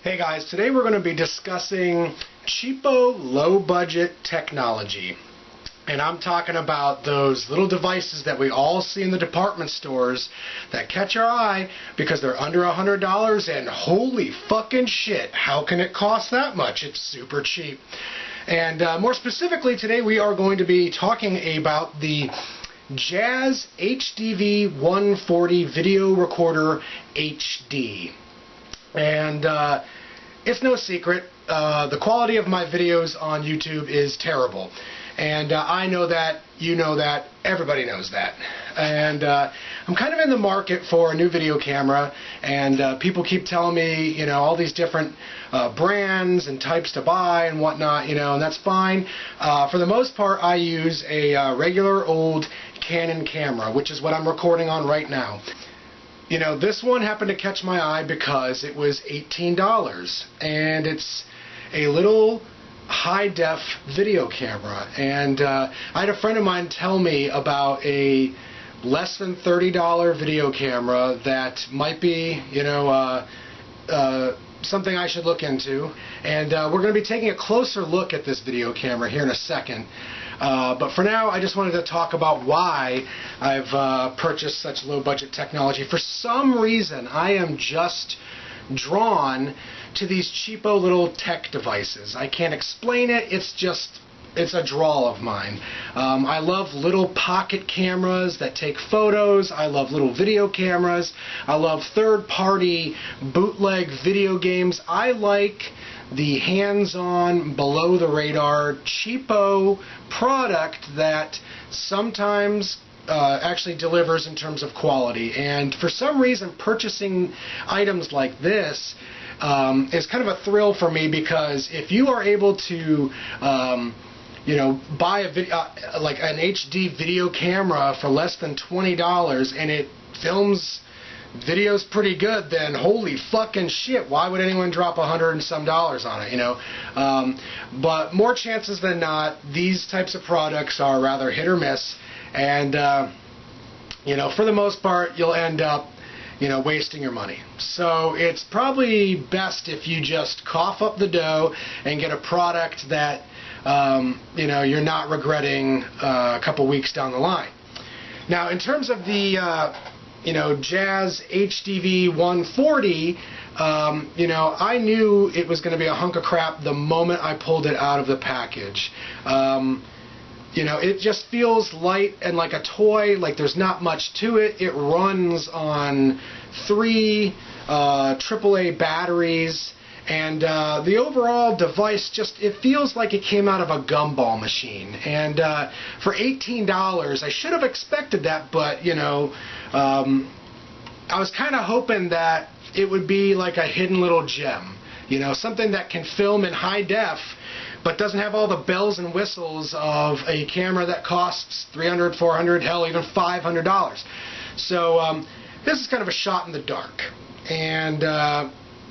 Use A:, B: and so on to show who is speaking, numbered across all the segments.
A: Hey guys, today we're going to be discussing cheapo, low-budget technology. And I'm talking about those little devices that we all see in the department stores that catch our eye because they're under $100 and holy fucking shit, how can it cost that much? It's super cheap. And more specifically today we are going to be talking about the Jazz HD140 Video Recorder HD. And it's no secret, the quality of my videos on YouTube is terrible. And I know that, you know that, everybody knows that. And I'm kind of in the market for a new video camera, and people keep telling me, you know, all these different brands and types to buy and whatnot, you know, and that's fine. For the most part, I use a regular old Canon camera, which is what I'm recording on right now. You know, this one happened to catch my eye because it was $18, and it's a little high-def video camera. And I had a friend of mine tell me about a less than $30 video camera that might be, you know, something I should look into. And we're going to be taking a closer look at this video camera here in a second. But for now, I just wanted to talk about why I've purchased such low-budget technology. For some reason, I am just drawn to these cheapo little tech devices. I can't explain it. It's a draw of mine. I love little pocket cameras that take photos. I love little video cameras. I love third-party bootleg video games. I like the hands-on, below-the-radar, cheapo product that sometimes actually delivers in terms of quality. And for some reason, purchasing items like this is kind of a thrill for me, because if you are able to you know, buy a like an HD video camera for less than $20 and it films videos pretty good, then holy fucking shit, why would anyone drop $100 and some on it, you know? But more chances than not, these types of products are rather hit or miss, and you know, for the most part, you'll end up, you know, wasting your money. So it's probably best if you just cough up the dough and get a product that you know, you're not regretting a couple weeks down the line. Now, in terms of the you know, Jazz HD140, you know, I knew it was going to be a hunk of crap the moment I pulled it out of the package. You know, it just feels light and like a toy, like there's not much to it. It runs on 3 AAA batteries, and the overall device just, it feels like it came out of a gumball machine. And for $18, I should have expected that, but, you know, I was kind of hoping that it would be like a hidden little gem, you know, something that can film in high def, but doesn't have all the bells and whistles of a camera that costs $300, $400, hell, even $500. So this is kind of a shot in the dark. And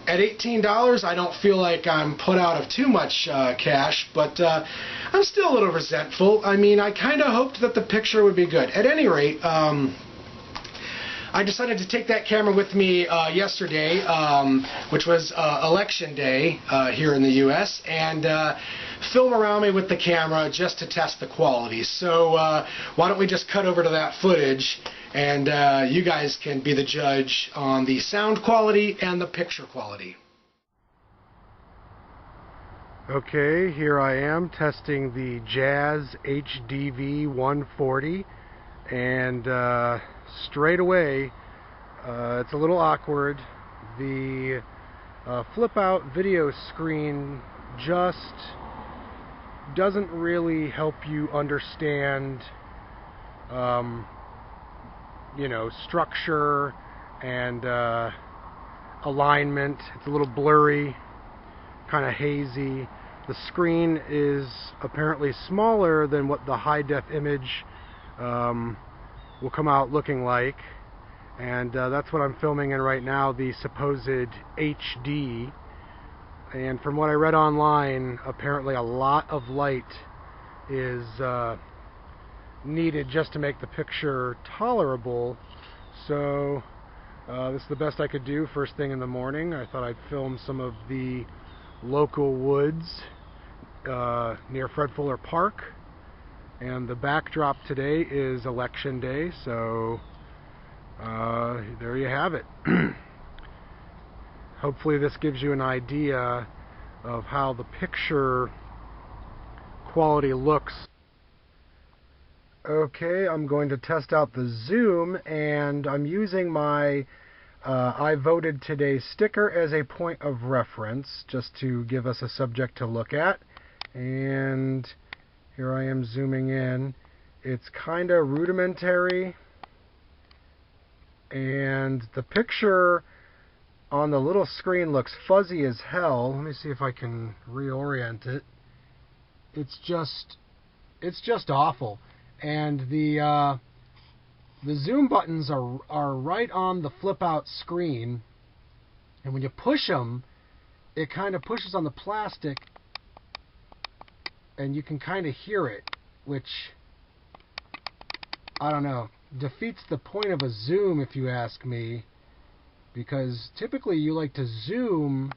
A: at $18, I don't feel like I'm put out of too much cash, but I'm still a little resentful. I mean, I kind of hoped that the picture would be good. At any rate, I decided to take that camera with me yesterday, which was election day here in the U.S., and film around me with the camera just to test the quality. So why don't we just cut over to that footage, and you guys can be the judge on the sound quality and the picture quality. Okay, here I am testing the Jazz HDV140, and straight away it's a little awkward. The flip out video screen just doesn't really help you understand you know, structure and alignment. It's a little blurry, kind of hazy. The screen is apparently smaller than what the high def image will come out looking like, and that's what I'm filming in right now, the supposed HD. And from what I read online, apparently a lot of light is needed just to make the picture tolerable. so this is the best I could do first thing in the morning. I thought I'd film some of the local woods near Fred Fuller Park. And the backdrop today is Election Day, so there you have it. Hopefully this gives you an idea of how the picture quality looks. Okay, I'm going to test out the zoom, and I'm using my I voted today sticker as a point of reference, just to give us a subject to look at. And here I am zooming in. It's kind of rudimentary, and the picture on the little screen looks fuzzy as hell. Let me see if I can reorient it. It's just awful. And the zoom buttons are right on the flip out screen, and when you push them, it kind of pushes on the plastic, and you can kind of hear it, which, I don't know, defeats the point of a zoom if you ask me, because typically you like to zoom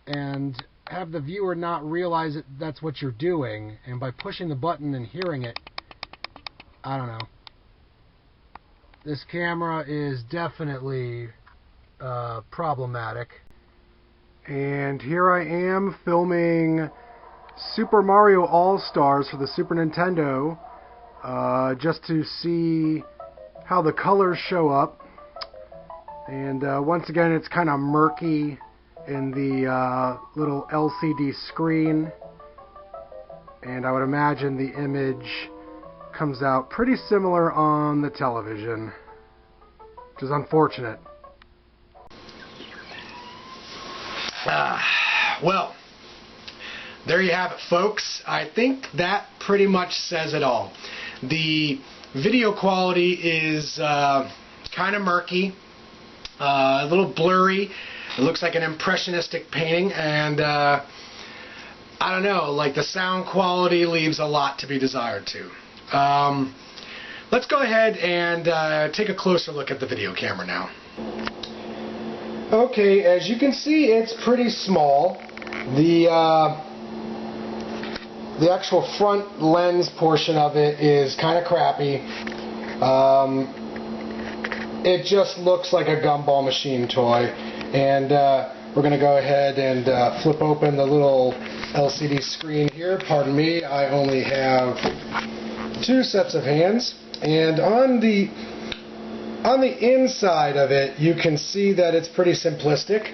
A: and have the viewer not realize that that's what you're doing, and by pushing the button and hearing it, I don't know. This camera is definitely problematic. And here I am filming Super Mario All-Stars for the Super Nintendo, just to see how the colors show up. And once again, it's kind of murky in the little LCD screen, and I would imagine the image comes out pretty similar on the television, which is unfortunate. Well, there you have it, folks. I think that pretty much says it all. The video quality is kind of murky, a little blurry. It looks like an impressionistic painting, and I don't know, like the sound quality leaves a lot to be desired too. Let's go ahead and take a closer look at the video camera now. Okay, as you can see, it's pretty small. The actual front lens portion of it is kind of crappy. It just looks like a gumball machine toy. And we're going to go ahead and flip open the little LCD screen here. Pardon me, I only have 2 sets of hands. And on the inside of it, you can see that it's pretty simplistic.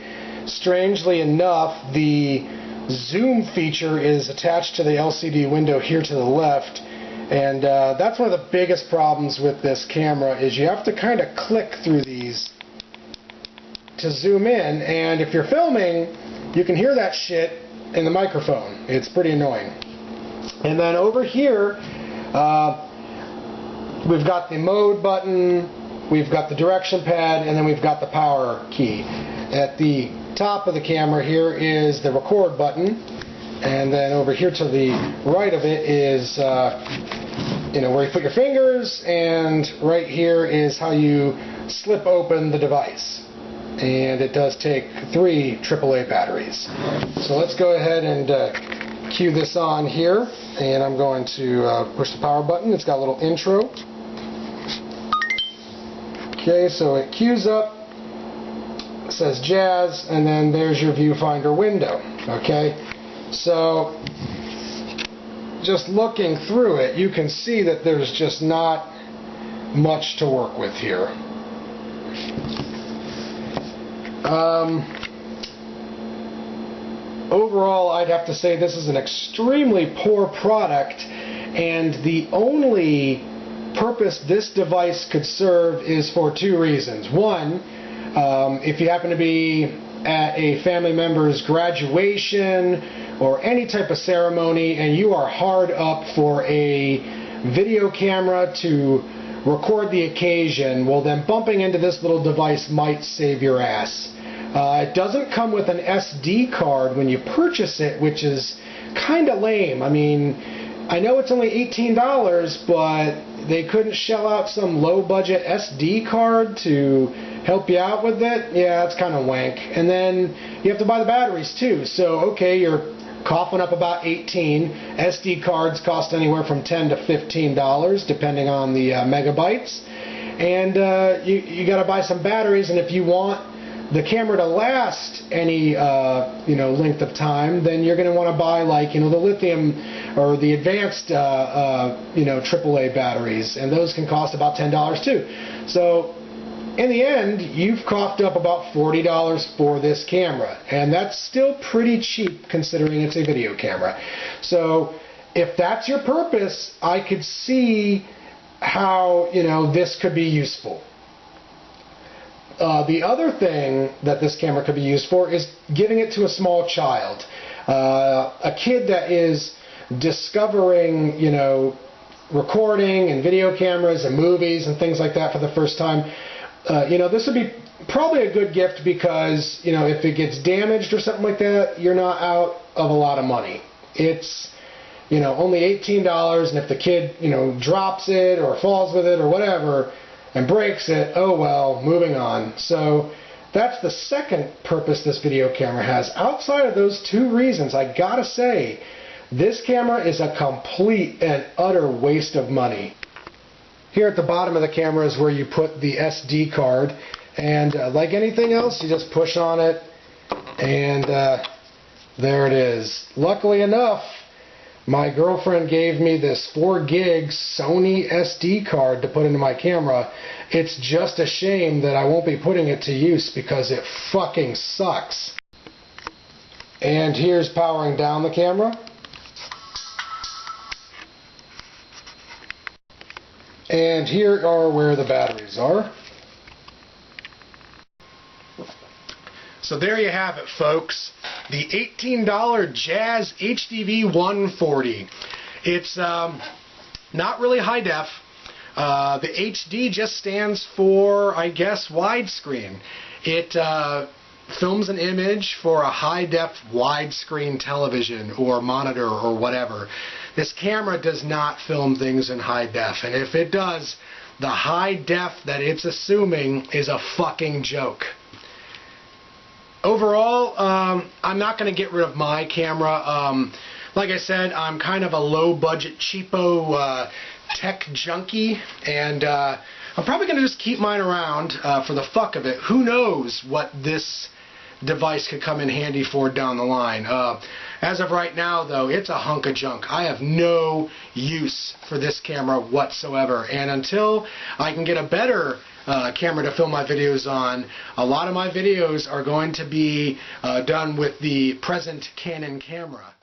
A: Strangely enough, the zoom feature is attached to the LCD window here to the left. And that's one of the biggest problems with this camera, is you have to kind of click through these to zoom in, and if you're filming, you can hear that shit in the microphone. It's pretty annoying. And then over here, we've got the mode button, we've got the direction pad, and then we've got the power key. At the top of the camera here is the record button, and then over here to the right of it is where you put your fingers, and right here is how you slip open the device. And it does take 3 AAA batteries. So let's go ahead and cue this on here, and I'm going to push the power button. It's got a little intro. Okay, so it cues up, it says jazz, and then there's your viewfinder window. Okay, so just looking through it, you can see that there's just not much to work with here. Overall, I'd have to say this is an extremely poor product, and the only purpose this device could serve is for 2 reasons. One, if you happen to be at a family member's graduation or any type of ceremony and you are hard up for a video camera to record the occasion, well then bumping into this little device might save your ass. It doesn't come with an SD card when you purchase it, which is kind of lame. I mean, I know it's only $18, but they couldn't shell out some low-budget SD card to help you out with it. Yeah, it's kind of wank. And then you have to buy the batteries too. So, okay, you're coughing up about 18. SD cards cost anywhere from $10 to $15, depending on the megabytes. And you got to buy some batteries. And if you want the camera to last any length of time, then you're going to want to buy the lithium or the advanced AAA batteries, and those can cost about $10 too. So in the end, you've coughed up about $40 for this camera, and that's still pretty cheap considering it's a video camera. So if that's your purpose, I could see how this could be useful. The other thing that this camera could be used for is giving it to a small child. A kid that is discovering, recording and video cameras and movies and things like that for the first time. This would be probably a good gift because, if it gets damaged or something like that, you're not out of a lot of money. It's, only $18, and if the kid, drops it or falls with it or whatever, and breaks it, oh well, moving on. So that's the second purpose this video camera has. Outside of those two reasons, I gotta say, this camera is a complete and utter waste of money. Here at the bottom of the camera is where you put the SD card, and like anything else, you just push on it, and there it is. Luckily enough, my girlfriend gave me this 4 gig Sony SD card to put into my camera. It's just a shame that I won't be putting it to use because it fucking sucks. And here's powering down the camera. And here are where the batteries are. So there you have it, folks. The $18 Jazz HD140. It's not really high def. The HD just stands for, I guess, widescreen. It films an image for a high def widescreen television or monitor or whatever. This camera does not film things in high def, and if it does, the high def that it's assuming is a fucking joke. Overall, I'm not going to get rid of my camera. Like I said, I'm kind of a low-budget, cheapo tech junkie, and I'm probably going to just keep mine around for the fuck of it. Who knows what this device could come in handy for down the line. As of right now, though, it's a hunk of junk. I have no use for this camera whatsoever, and until I can get a better camera to film my videos on, a lot of my videos are going to be done with the present Canon camera.